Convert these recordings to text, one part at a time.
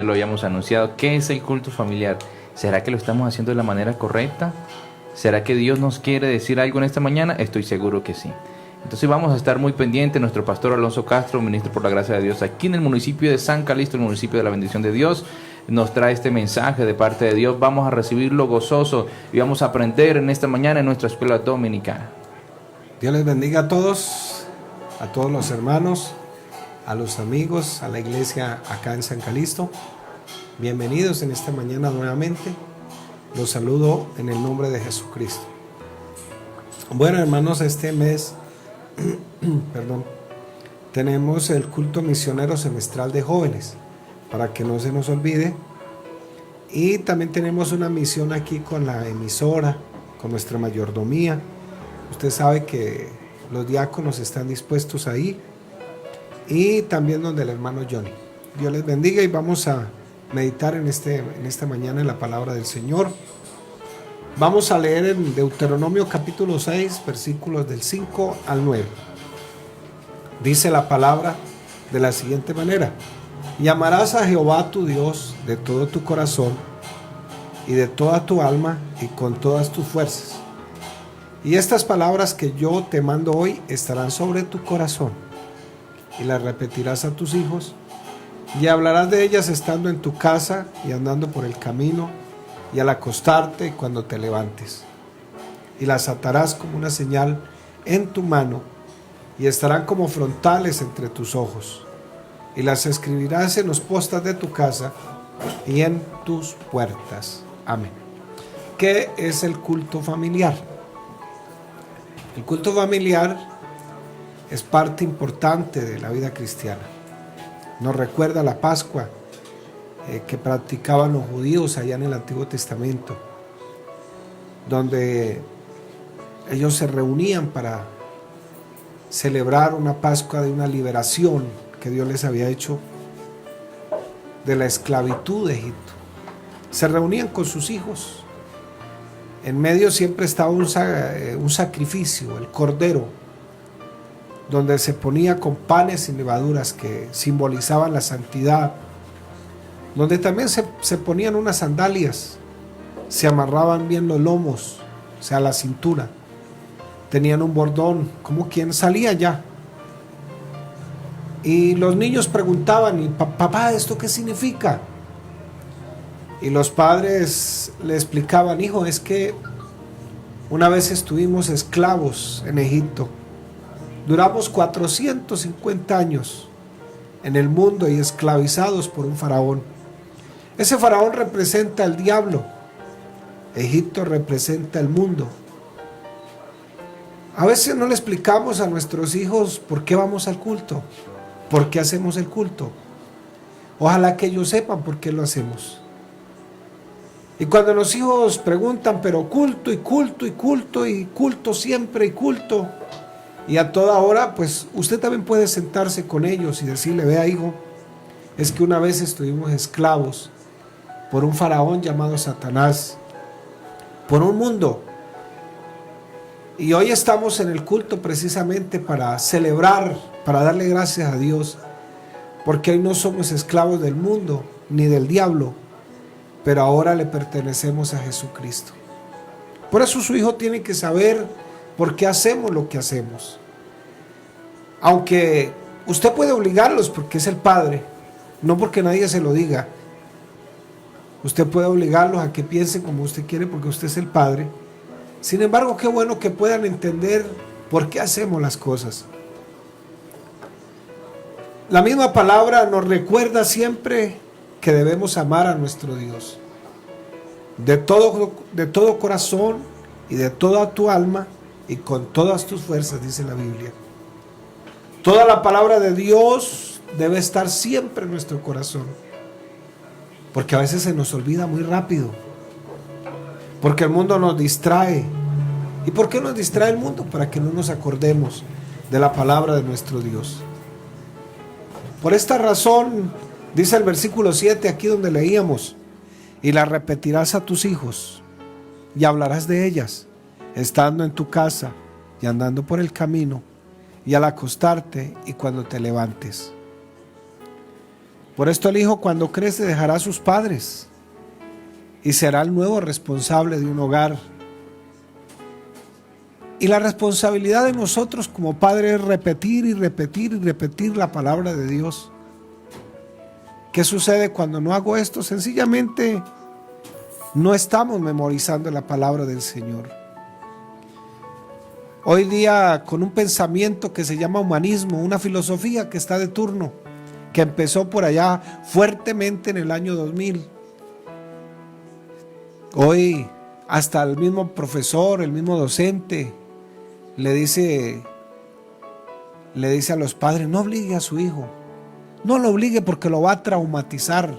lo habíamos anunciado. ¿Qué es el culto familiar? ¿Será que lo estamos haciendo de la manera correcta? ¿Será que Dios nos quiere decir algo en esta mañana? Estoy seguro que sí. Entonces vamos a estar muy pendientes. Nuestro pastor Alonso Castro, ministro por la gracia de Dios, aquí en el municipio de San Calixto, el municipio de la bendición de Dios, nos trae este mensaje de parte de Dios. Vamos a recibirlo gozoso y vamos a aprender en esta mañana en nuestra escuela dominicana. Dios les bendiga a todos los hermanos, a los amigos, a la iglesia acá en San Calixto. Bienvenidos en esta mañana nuevamente. Los saludo en el nombre de Jesucristo. Bueno, hermanos, este mes tenemos el culto misionero semestral de jóvenes, para que no se nos olvide. Y también tenemos una misión aquí con la emisora, con nuestra mayordomía. Usted sabe que los diáconos están dispuestos ahí, y también donde el hermano Johnny. Dios les bendiga y vamos a meditar en esta mañana en la palabra del Señor. Vamos a leer en Deuteronomio capítulo 6, versículos del 5 al 9. Dice la palabra de la siguiente manera: y amarás a Jehová tu Dios de todo tu corazón y de toda tu alma y con todas tus fuerzas. Y estas palabras que yo te mando hoy estarán sobre tu corazón, y las repetirás a tus hijos, y hablarás de ellas estando en tu casa y andando por el camino, y al acostarte y cuando te levantes. Y las atarás como una señal en tu mano, y estarán como frontales entre tus ojos. Y las escribirás en los postes de tu casa y en tus puertas. Amén. ¿Qué es el culto familiar? El culto familiar es parte importante de la vida cristiana. Nos recuerda la Pascua que practicaban los judíos allá en el Antiguo Testamento, donde ellos se reunían para celebrar una Pascua de una liberación que Dios les había hecho de la esclavitud de Egipto. Se reunían con sus hijos. En medio siempre estaba un sacrificio, el cordero, donde se ponía con panes y levaduras que simbolizaban la santidad, donde también se ponían unas sandalias, se amarraban bien los lomos, o sea, la cintura, tenían un bordón, como quien salía ya. Y los niños preguntaban: ¿y papá, esto qué significa? Y los padres le explicaban: hijo, es que una vez estuvimos esclavos en Egipto. Duramos 450 años en el mundo y esclavizados por un faraón. Ese faraón representa al diablo. Egipto representa el mundo. A veces no le explicamos a nuestros hijos por qué vamos al culto, por qué hacemos el culto. Ojalá que ellos sepan por qué lo hacemos. Y cuando los hijos preguntan: pero culto y culto y culto y culto siempre y culto y a toda hora, pues usted también puede sentarse con ellos y decirle: vea, hijo, es que una vez estuvimos esclavos por un faraón llamado Satanás, por un mundo, y hoy estamos en el culto precisamente para celebrar, para darle gracias a Dios, porque hoy no somos esclavos del mundo ni del diablo, pero ahora le pertenecemos a Jesucristo. Por eso su hijo tiene que saber por qué hacemos lo que hacemos. Aunque usted puede obligarlos porque es el padre, no porque nadie se lo diga. Usted puede obligarlos a que piensen como usted quiere porque usted es el padre. Sin embargo, qué bueno que puedan entender por qué hacemos las cosas. La misma palabra nos recuerda siempre que debemos amar a nuestro Dios de todo corazón y de toda tu alma y con todas tus fuerzas, dice la Biblia. Toda la palabra de Dios debe estar siempre en nuestro corazón, porque a veces se nos olvida muy rápido, porque el mundo nos distrae. ¿Y por qué nos distrae el mundo? Para que no nos acordemos de la palabra de nuestro Dios. Por esta razón, dice el versículo 7, aquí donde leíamos: y las repetirás a tus hijos, y hablarás de ellas, estando en tu casa y andando por el camino, y al acostarte y cuando te levantes. Por esto el hijo cuando crece dejará a sus padres y será el nuevo responsable de un hogar. Y la responsabilidad de nosotros como padres es repetir y repetir y repetir la palabra de Dios. ¿Qué sucede cuando no hago esto? Sencillamente no estamos memorizando la palabra del Señor. Hoy día, con un pensamiento que se llama humanismo, una filosofía que está de turno, que empezó por allá fuertemente en el año 2000. Hoy hasta el mismo profesor, el mismo docente le dice a los padres: no obligue a su hijo, no lo obligue porque lo va a traumatizar.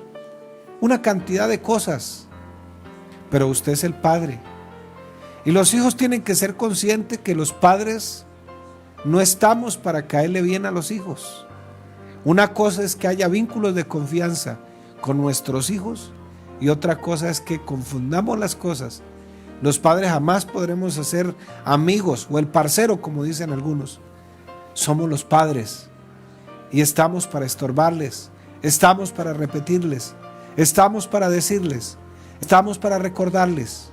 Una cantidad de cosas. Pero usted es el padre. Y los hijos tienen que ser conscientes que los padres no estamos para caerle bien a los hijos. Una cosa es que haya vínculos de confianza con nuestros hijos y otra cosa es que confundamos las cosas. Los padres jamás podremos ser amigos o el parcero, como dicen algunos. Somos los padres y estamos para estorbarles, estamos para repetirles, estamos para decirles, estamos para recordarles.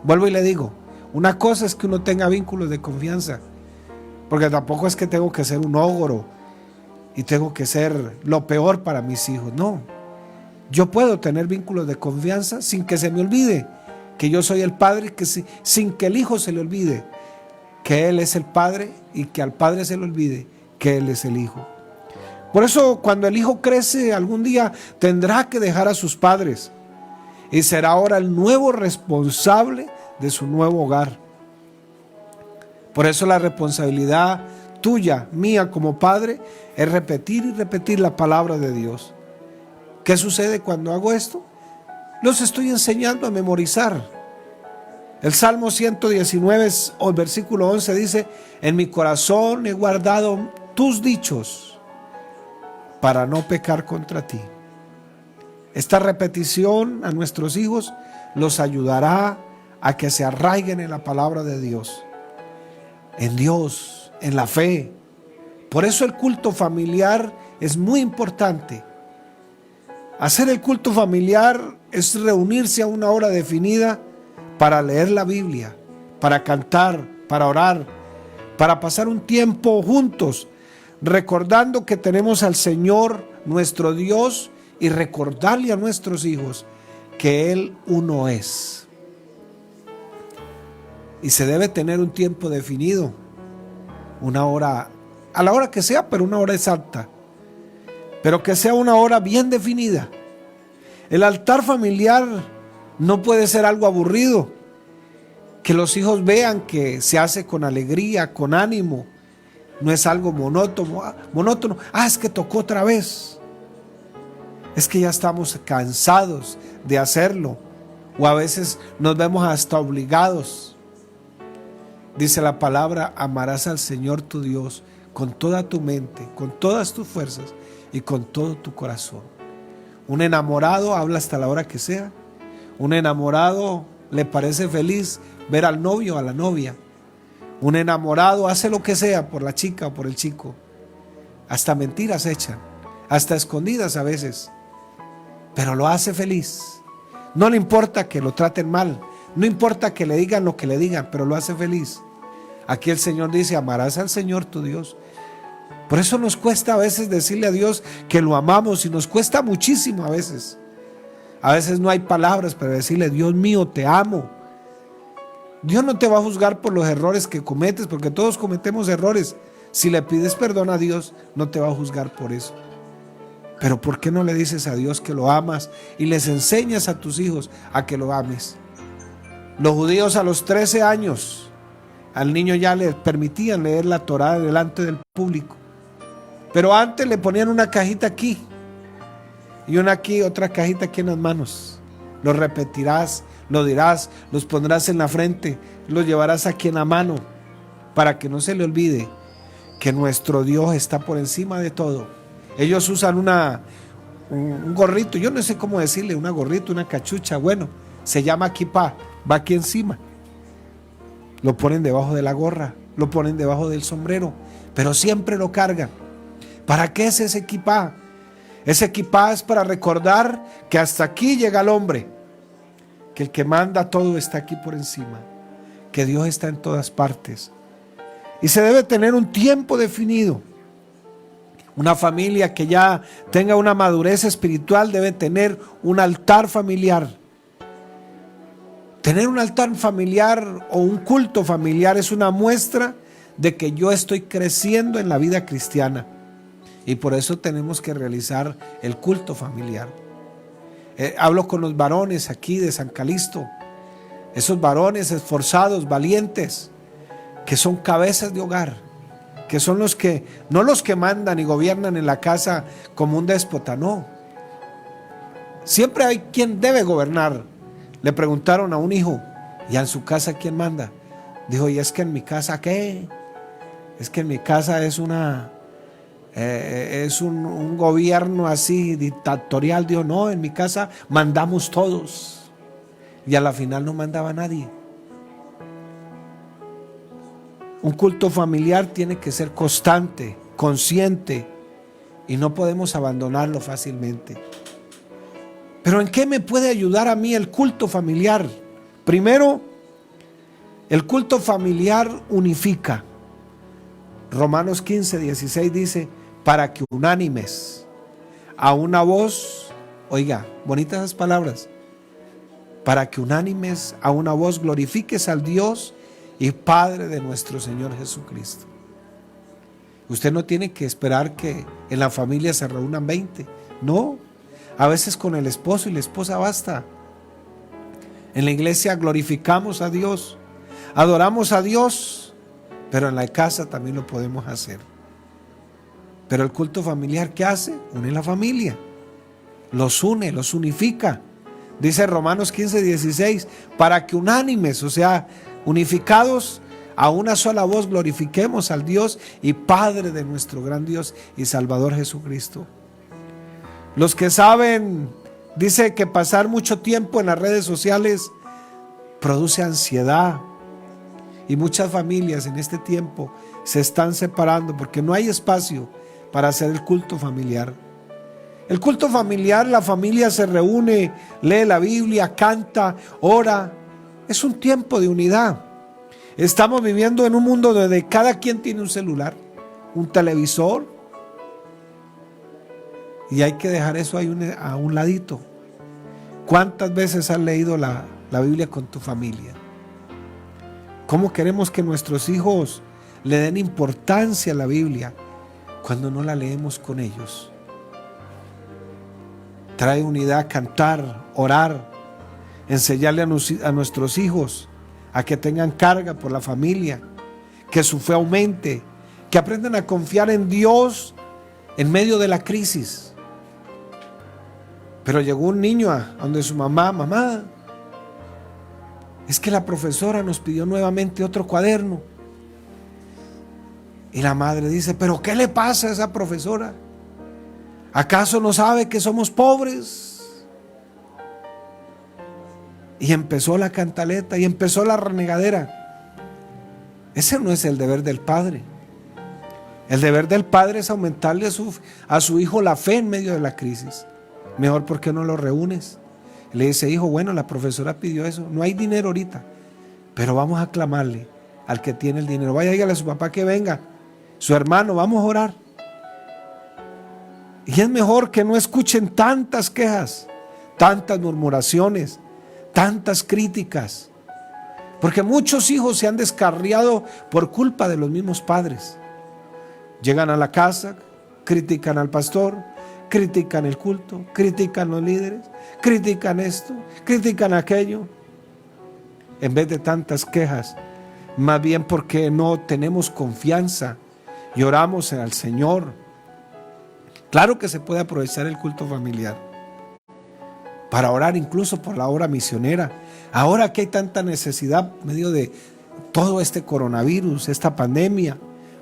Vuelvo y le digo, una cosa es que uno tenga vínculos de confianza, porque tampoco es que tengo que ser un ogro y tengo que ser lo peor para mis hijos. No, yo puedo tener vínculos de confianza sin que se me olvide que yo soy el padre, sin que el hijo se le olvide que él es el padre y que al padre se le olvide que él es el hijo. Por eso cuando el hijo crece, algún día tendrá que dejar a sus padres y será ahora el nuevo responsable de su nuevo hogar. Por eso la responsabilidad tuya, mía como padre, es repetir y repetir la palabra de Dios. ¿Qué sucede cuando hago esto? Los estoy enseñando a memorizar. El Salmo 119, o el versículo 11 dice: en mi corazón he guardado tus dichos para no pecar contra ti. Esta repetición a nuestros hijos los ayudará a que se arraiguen en la palabra de Dios, en Dios, en la fe. Por eso el culto familiar es muy importante. Hacer el culto familiar es reunirse a una hora definida para leer la Biblia, para cantar, para orar, para pasar un tiempo juntos, recordando que tenemos al Señor, nuestro Dios, y recordarle a nuestros hijos que Él uno es. Y se debe tener un tiempo definido, una hora, a la hora que sea, pero una hora exacta, pero que sea una hora bien definida. El altar familiar no puede ser algo aburrido, que los hijos vean que se hace con alegría, con ánimo. No es algo monótono. Es que tocó otra vez. Es que ya estamos cansados de hacerlo, o a veces nos vemos hasta obligados. Dice la palabra: amarás al Señor tu Dios con toda tu mente, con todas tus fuerzas y con todo tu corazón. Un enamorado habla hasta la hora que sea. Un enamorado le parece feliz ver al novio o a la novia. Un enamorado hace lo que sea por la chica o por el chico. Hasta mentiras echan, hasta escondidas a veces, pero lo hace feliz. No le importa que lo traten mal, no importa que le digan lo que le digan, pero lo hace feliz. Aquí el Señor dice: amarás al Señor tu Dios. Por eso nos cuesta a veces decirle a Dios que lo amamos, y nos cuesta muchísimo a veces. A veces no hay palabras para decirle: Dios mío, te amo. Dios no te va a juzgar por los errores que cometes, porque todos cometemos errores. Si le pides perdón a Dios, no te va a juzgar por eso. Pero ¿por qué no le dices a Dios que lo amas y les enseñas a tus hijos a que lo ames? Los judíos a los 13 años, al niño ya le permitían leer la Torá delante del público. Pero antes le ponían una cajita aquí y una aquí, otra cajita aquí en las manos. Lo repetirás, lo dirás, los pondrás en la frente, los llevarás aquí en la mano, para que no se le olvide que nuestro Dios está por encima de todo. Ellos usan un gorrito, yo no sé cómo decirle, una gorrito, una cachucha, bueno, se llama kipá, va aquí encima. Lo ponen debajo de la gorra, lo ponen debajo del sombrero, pero siempre lo cargan. ¿Para qué es ese kipá? Ese kipá es para recordar que hasta aquí llega el hombre, que el que manda todo está aquí por encima, que Dios está en todas partes. Y se debe tener un tiempo definido. Una familia que ya tenga una madurez espiritual debe tener un altar familiar. Tener un altar familiar o un culto familiar es una muestra de que yo estoy creciendo en la vida cristiana. Y por eso tenemos que realizar el culto familiar. Hablo con los varones aquí de San Calixto. Esos varones esforzados, valientes, que son cabezas de hogar, que son los que, no los que mandan y gobiernan en la casa como un déspota, no. Siempre hay quien debe gobernar. Le preguntaron a un hijo, ¿y en su casa quién manda? Dijo, ¿y es que en mi casa qué? Es que en mi casa es un gobierno así dictatorial. Dijo, no, en mi casa mandamos todos. Y a la final no mandaba nadie. Un culto familiar tiene que ser constante, consciente, y no podemos abandonarlo fácilmente. Pero ¿en qué me puede ayudar a mí el culto familiar? Primero, el culto familiar unifica. Romanos 15:16 dice, para que unánimes, a una voz, oiga, bonitas esas palabras, para que unánimes, a una voz glorifiques al Dios y Padre de nuestro Señor Jesucristo. Usted no tiene que esperar que en la familia se reúnan 20, no. A veces con el esposo y la esposa basta. En la iglesia glorificamos a Dios, adoramos a Dios, pero en la casa también lo podemos hacer. Pero el culto familiar, ¿qué hace? Une la familia, los une, los unifica. Dice Romanos 15:16, para que unánimes, o sea, unificados, a una sola voz glorifiquemos al Dios y Padre de nuestro gran Dios y Salvador Jesucristo. Los que saben, dice que pasar mucho tiempo en las redes sociales produce ansiedad. Y muchas familias en este tiempo se están separando porque no hay espacio para hacer el culto familiar. El culto familiar, la familia se reúne, lee la Biblia, canta, ora. Es un tiempo de unidad. Estamos viviendo en un mundo donde cada quien tiene un celular, un televisor. Y hay que dejar eso ahí a un ladito. ¿Cuántas veces has leído la Biblia con tu familia? ¿Cómo queremos que nuestros hijos le den importancia a la Biblia cuando no la leemos con ellos? Trae unidad, cantar, orar, enseñarle a nuestros hijos a que tengan carga por la familia, que su fe aumente, que aprendan a confiar en Dios en medio de la crisis. Pero llegó un niño a donde su mamá, es que la profesora nos pidió nuevamente otro cuaderno. Y la madre dice, ¿pero qué le pasa a esa profesora? ¿Acaso no sabe que somos pobres? Y empezó la cantaleta y empezó la renegadera. Ese no es el deber del padre. El deber del padre es aumentarle a su hijo la fe en medio de la crisis. Mejor, ¿por qué no lo reúnes? Le dice, hijo, bueno, la profesora pidió eso, no hay dinero ahorita, pero vamos a clamarle al que tiene el dinero. Vaya, dígale a su papá que venga, su hermano, vamos a orar. Y es mejor que no escuchen tantas quejas, tantas murmuraciones, tantas críticas, porque muchos hijos se han descarriado por culpa de los mismos padres. Llegan a la casa, critican al pastor, critican el culto, critican los líderes, critican esto, critican aquello. En vez de tantas quejas, más bien porque no tenemos confianza y oramos al Señor. Claro que se puede aprovechar el culto familiar para orar incluso por la obra misionera. Ahora que hay tanta necesidad en medio de todo este coronavirus, esta pandemia,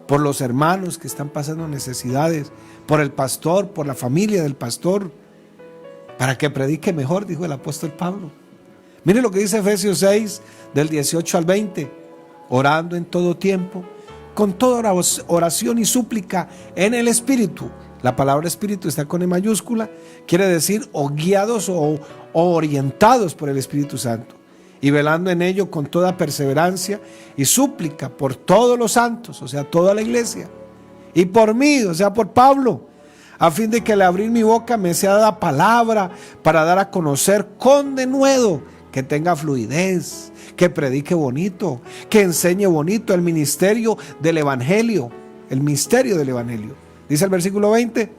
por los hermanos que están pasando necesidades, por el pastor, por la familia del pastor, para que predique mejor, dijo el apóstol Pablo. Mire lo que dice Efesios 6, del 18 al 20, orando en todo tiempo, con toda oración y súplica en el Espíritu, La palabra espíritu está con E mayúscula, quiere decir o guiados o orientados por el Espíritu Santo, y velando en ello con toda perseverancia y súplica por todos los santos, o sea, toda la iglesia, y por mí, o sea, por Pablo, a fin de que al abrir mi boca me sea dada palabra para dar a conocer con denuedo, que tenga fluidez, que predique bonito, que enseñe bonito el ministerio del Evangelio, el misterio del Evangelio. Dice el versículo 20,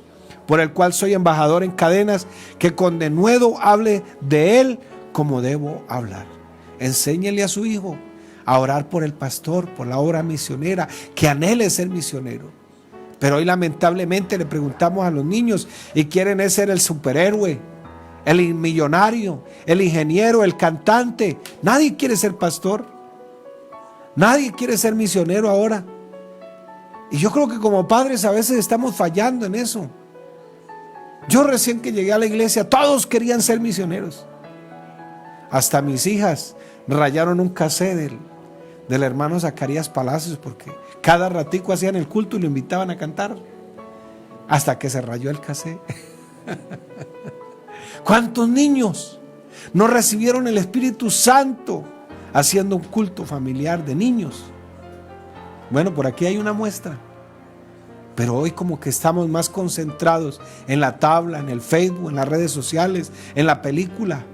por el cual soy embajador en cadenas, que con denuedo hable de él como debo hablar. Enséñele a su hijo a orar por el pastor, por la obra misionera, que anhele ser misionero. Pero hoy lamentablemente le preguntamos a los niños y quieren ser el superhéroe, el millonario, el ingeniero, el cantante. Nadie quiere ser pastor, nadie quiere ser misionero ahora. Y yo creo que como padres a veces estamos fallando en eso. Yo recién que llegué a la iglesia, todos querían ser misioneros. Hasta mis hijas rayaron un cassette del hermano Zacarías Palacios, porque cada ratico hacían el culto y lo invitaban a cantar. Hasta que se rayó el cassette. ¿Cuántos niños no recibieron el Espíritu Santo haciendo un culto familiar de niños? Bueno, por aquí hay una muestra. Pero hoy como que estamos más concentrados en la tabla, en el Facebook, en las redes sociales, en la película.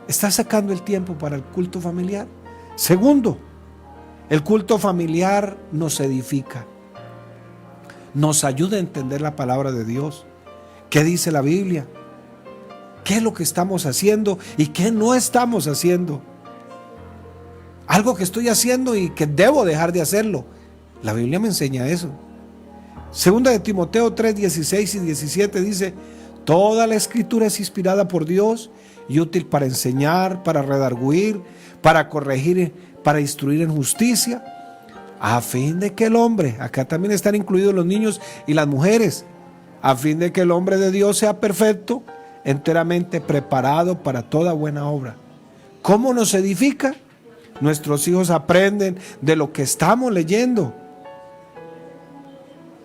¿Estás sacando el tiempo para el culto familiar? Segundo, el culto familiar nos edifica. Nos ayuda a entender la palabra de Dios. ¿Qué dice la Biblia? ¿Qué es lo que estamos haciendo y qué no estamos haciendo? Algo que estoy haciendo y que debo dejar de hacerlo. La Biblia me enseña eso. Segunda de Timoteo 3, 16 y 17 dice: toda la escritura es inspirada por Dios y útil para enseñar, para redarguir, para corregir, para instruir en justicia, a fin de que el hombre, acá también están incluidos los niños y las mujeres, a fin de que el hombre de Dios sea perfecto, enteramente preparado para toda buena obra. ¿Cómo nos edifica? Nuestros hijos aprenden de lo que estamos leyendo.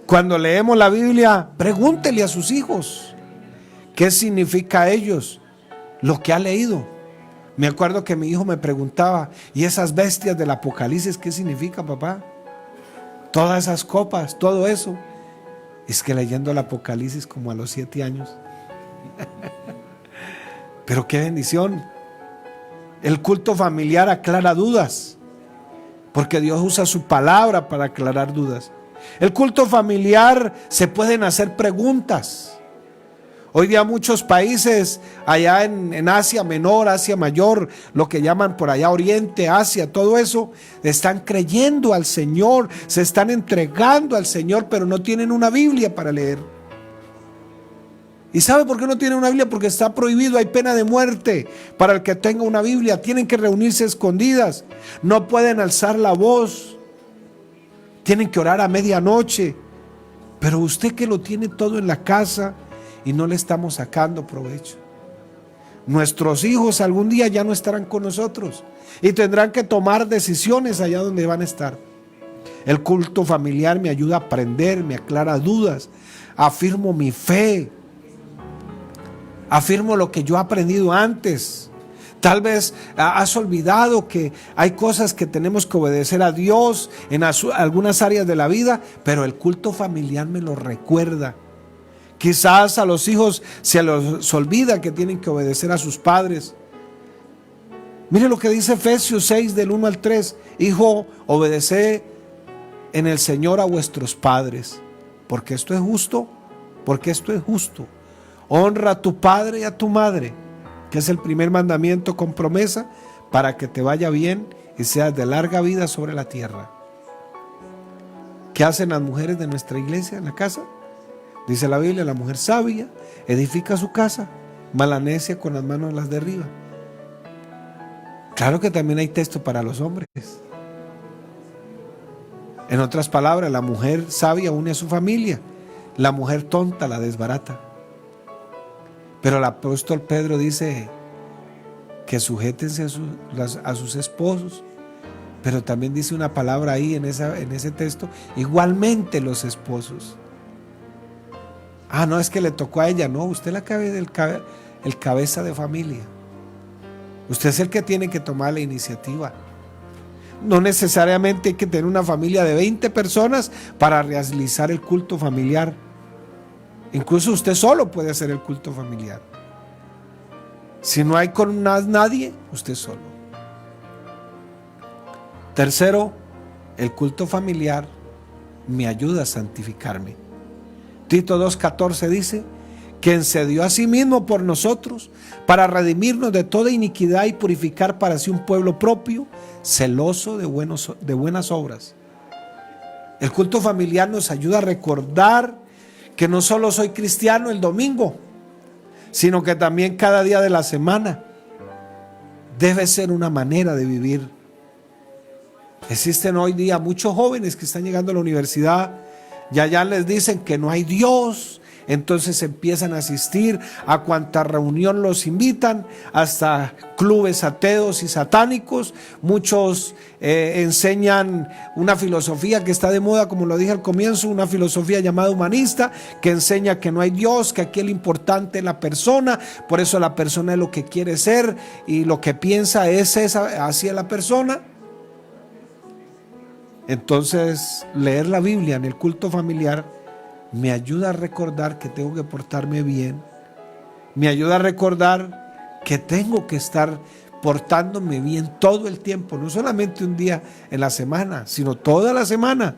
Cuando leemos la Biblia, pregúntele a sus hijos qué significa a ellos lo que ha leído. Me acuerdo que mi hijo me preguntaba: ¿y esas bestias del Apocalipsis qué significa, papá? Todas esas copas, todo eso. Es que leyendo el Apocalipsis como a los 7 años. Pero qué bendición. El culto familiar aclara dudas, porque Dios usa su palabra para aclarar dudas. El culto familiar se pueden hacer preguntas. Hoy día muchos países allá en Asia Menor, Asia Mayor, lo que llaman por allá Oriente, Asia, todo eso, están creyendo al Señor, se están entregando al Señor, pero no tienen una Biblia para leer. ¿Y sabe por qué no tienen una Biblia? Porque está prohibido, hay pena de muerte para el que tenga una Biblia. Tienen que reunirse escondidas, no pueden alzar la voz, tienen que orar a medianoche. Pero usted que lo tiene todo en la casa y no le estamos sacando provecho. Nuestros hijos algún día ya no estarán con nosotros y tendrán que tomar decisiones allá donde van a estar. El culto familiar me ayuda a aprender, me aclara dudas, afirmo mi fe, afirmo lo que yo he aprendido antes. Tal vez has olvidado que hay cosas que tenemos que obedecer a Dios en algunas áreas de la vida, pero el culto familiar me lo recuerda. Quizás a los hijos se les olvida que tienen que obedecer a sus padres. Mire lo que dice Efesios 6 del 1 al 3. Hijo, obedeced en el Señor a vuestros padres, porque esto es justo, porque esto es justo. Honra a tu padre y a tu madre, que es el primer mandamiento con promesa, para que te vaya bien y seas de larga vida sobre la tierra. ¿Qué hacen las mujeres de nuestra iglesia en la casa? Dice la Biblia: la mujer sabia edifica su casa, mas la necia con las manos las derriba. Claro que también hay texto para los hombres. En otras palabras, la mujer sabia une a su familia, la mujer tonta la desbarata. Pero el apóstol Pedro dice que sujétense a sus esposos, pero también dice una palabra ahí en ese texto: igualmente los esposos. Ah, no, es que le tocó a ella. No, usted es el cabeza de familia. Usted es el que tiene que tomar la iniciativa. No necesariamente hay que tener una familia de 20 personas para realizar el culto familiar. Incluso usted solo puede hacer el culto familiar. Si no hay con nadie, usted solo. Tercero, el culto familiar me ayuda a santificarme. Tito 2:14 dice: quien se dio a sí mismo por nosotros para redimirnos de toda iniquidad y purificar para sí un pueblo propio, celoso de buenas obras. El culto familiar nos ayuda a recordar que no solo soy cristiano el domingo, sino que también cada día de la semana debe ser una manera de vivir. Existen hoy día muchos jóvenes que están llegando a la universidad y allá les dicen que no hay Dios. Entonces empiezan a asistir a cuanta reunión los invitan, hasta clubes ateos y satánicos. Muchos enseñan una filosofía que está de moda, como lo dije al comienzo, una filosofía llamada humanista, que enseña que no hay Dios, que aquí lo importante es la persona, por eso la persona es lo que quiere ser y lo que piensa es así es la persona. Entonces, leer la Biblia en el culto familiar me ayuda a recordar que tengo que portarme bien. Me ayuda a recordar que tengo que estar portándome bien todo el tiempo, no solamente un día en la semana, sino toda la semana.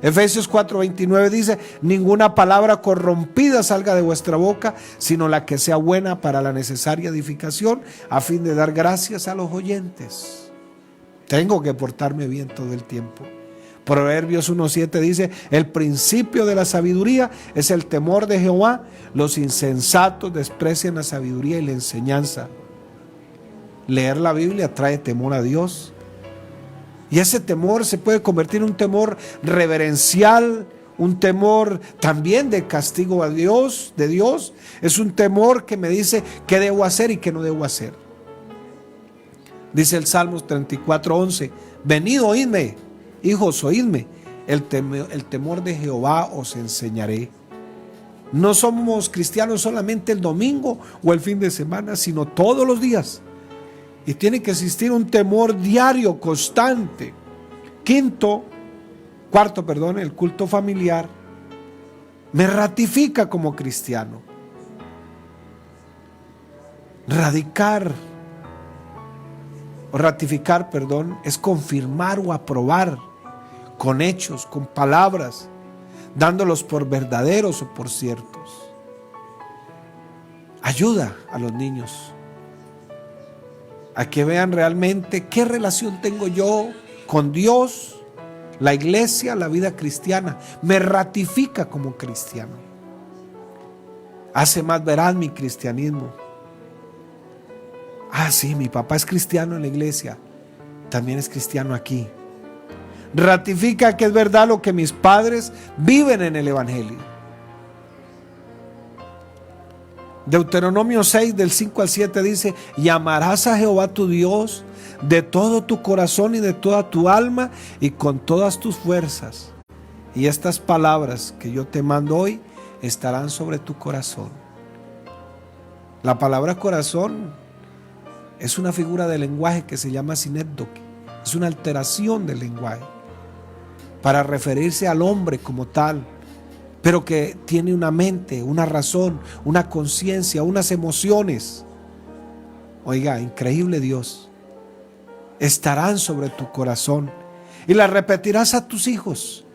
Efesios 4:29 dice: ninguna palabra corrompida salga de vuestra boca, sino la que sea buena para la necesaria edificación, a fin de dar gracias a los oyentes. Tengo que portarme bien todo el tiempo. Proverbios 1:7 dice: el principio de la sabiduría es el temor de Jehová. Los insensatos desprecian la sabiduría y la enseñanza. Leer la Biblia trae temor a Dios. Y ese temor se puede convertir en un temor reverencial, un temor también de castigo a Dios, de Dios. Es un temor que me dice qué debo hacer y qué no debo hacer. Dice el Salmos 34:11: venid, oídme, hijos, oídme, el temor de Jehová os enseñaré. No somos cristianos solamente el domingo o el fin de semana, sino todos los días. Y tiene que existir un temor diario, constante. Cuarto, el culto familiar me ratifica como cristiano. Ratificar, es confirmar o aprobar con hechos, con palabras, dándolos por verdaderos o por ciertos. Ayuda a los niños a que vean realmente qué relación tengo yo con Dios, la iglesia, la vida cristiana. Me ratifica como cristiano. Hace más veraz mi cristianismo. Ah, sí, mi papá es cristiano en la iglesia, también es cristiano aquí. Ratifica que es verdad lo que mis padres viven en el evangelio. Deuteronomio 6 del 5 al 7 dice: y amarás a Jehová tu Dios de todo tu corazón y de toda tu alma y con todas tus fuerzas. Y estas palabras que yo te mando hoy estarán sobre tu corazón. La palabra corazón es una figura de lenguaje que se llama sinécdoque. Es una alteración del lenguaje para referirse al hombre como tal, pero que tiene una mente, una razón, una conciencia, unas emociones. Oiga, increíble Dios. Estarán sobre tu corazón y las repetirás a tus hijos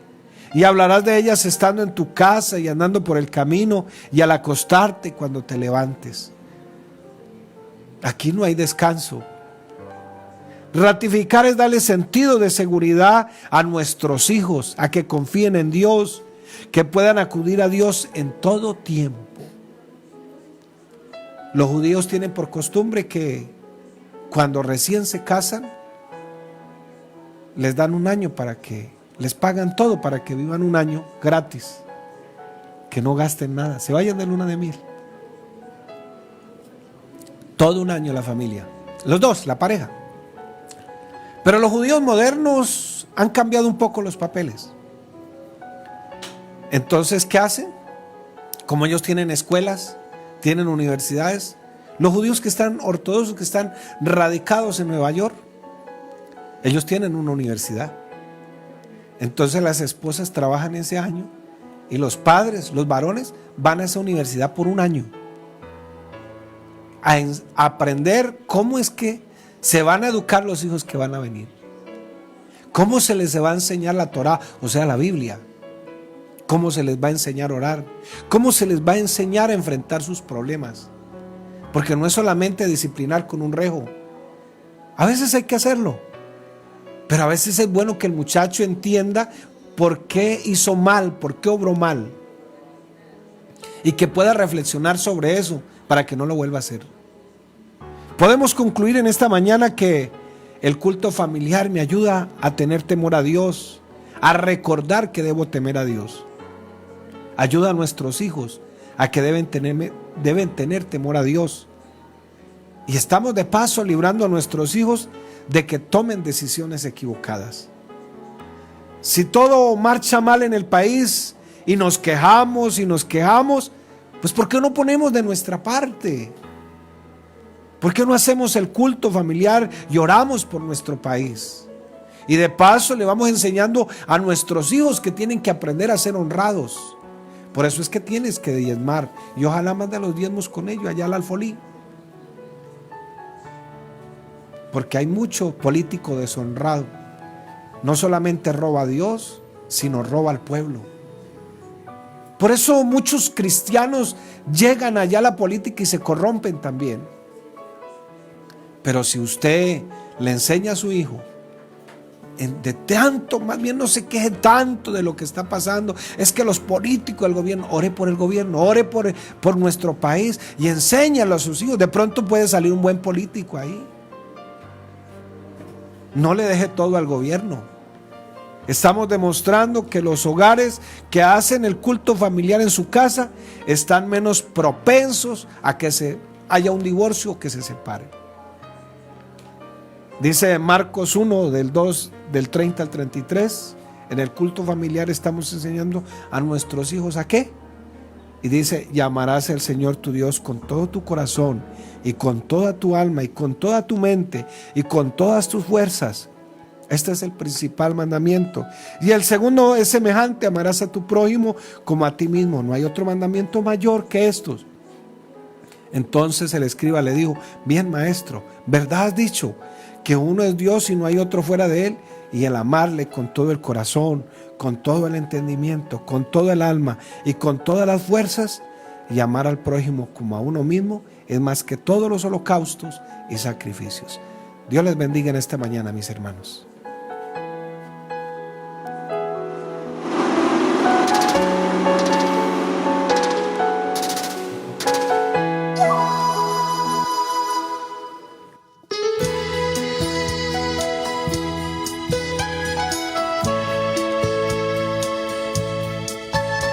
y hablarás de ellas estando en tu casa y andando por el camino y al acostarte cuando te levantes. Aquí no hay descanso. Ratificar es darle sentido de seguridad a nuestros hijos, a que confíen en Dios, que puedan acudir a Dios en todo tiempo. Los judíos tienen por costumbre que cuando recién se casan, les dan un año les pagan todo para que vivan un año gratis, que no gasten nada, se vayan de luna de miel. Todo un año la familia, los dos, la pareja. Pero los judíos modernos han cambiado un poco los papeles. Entonces, ¿qué hacen? Como ellos tienen escuelas, tienen universidades, los judíos que están ortodoxos, que están radicados en Nueva York, ellos tienen una universidad. Entonces las esposas trabajan ese año y los padres, los varones, van a esa universidad por un año a aprender cómo es que se van a educar los hijos que van a venir, cómo se les va a enseñar la Torá, o sea, la Biblia, cómo se les va a enseñar a orar, cómo se les va a enseñar a enfrentar sus problemas, porque no es solamente disciplinar con un rejo. A veces hay que hacerlo, pero a veces es bueno que el muchacho entienda por qué hizo mal, por qué obró mal, y que pueda reflexionar sobre eso para que no lo vuelva a hacer. Podemos concluir en esta mañana que el culto familiar me ayuda a tener temor a Dios, a recordar que debo temer a Dios. Ayuda a nuestros hijos a que deben tener temor a Dios. Y estamos de paso librando a nuestros hijos de que tomen decisiones equivocadas. Si todo marcha mal en el país y nos quejamos, pues ¿por qué no ponemos de nuestra parte? ¿Por qué no hacemos el culto familiar y oramos por nuestro país? Y de paso le vamos enseñando a nuestros hijos que tienen que aprender a ser honrados. Por eso es que tienes que diezmar. Y ojalá mande los diezmos con ellos allá al Alfolí. Porque hay mucho político deshonrado. No solamente roba a Dios, sino roba al pueblo. Por eso muchos cristianos llegan allá a la política y se corrompen también. Pero si usted le enseña a su hijo de tanto, más bien no se queje tanto de lo que está pasando, es que los políticos, el gobierno, ore por el gobierno, ore por nuestro país y enséñalo a sus hijos. De pronto puede salir un buen político ahí. No le deje todo al gobierno. Estamos demostrando que los hogares que hacen el culto familiar en su casa están menos propensos a que haya un divorcio o que se separen. Dice Marcos 1 del 30 al 33, en el culto familiar estamos enseñando a nuestros hijos ¿a qué? Y dice, y amarás al Señor tu Dios con todo tu corazón y con toda tu alma y con toda tu mente y con todas tus fuerzas. Este es el principal mandamiento. Y el segundo es semejante, amarás a tu prójimo como a ti mismo. No hay otro mandamiento mayor que estos. Entonces el escriba le dijo, bien maestro, ¿verdad has dicho? Que uno es Dios y no hay otro fuera de él, y el amarle con todo el corazón, con todo el entendimiento, con todo el alma y con todas las fuerzas, y amar al prójimo como a uno mismo, es más que todos los holocaustos y sacrificios. Dios les bendiga en esta mañana, mis hermanos.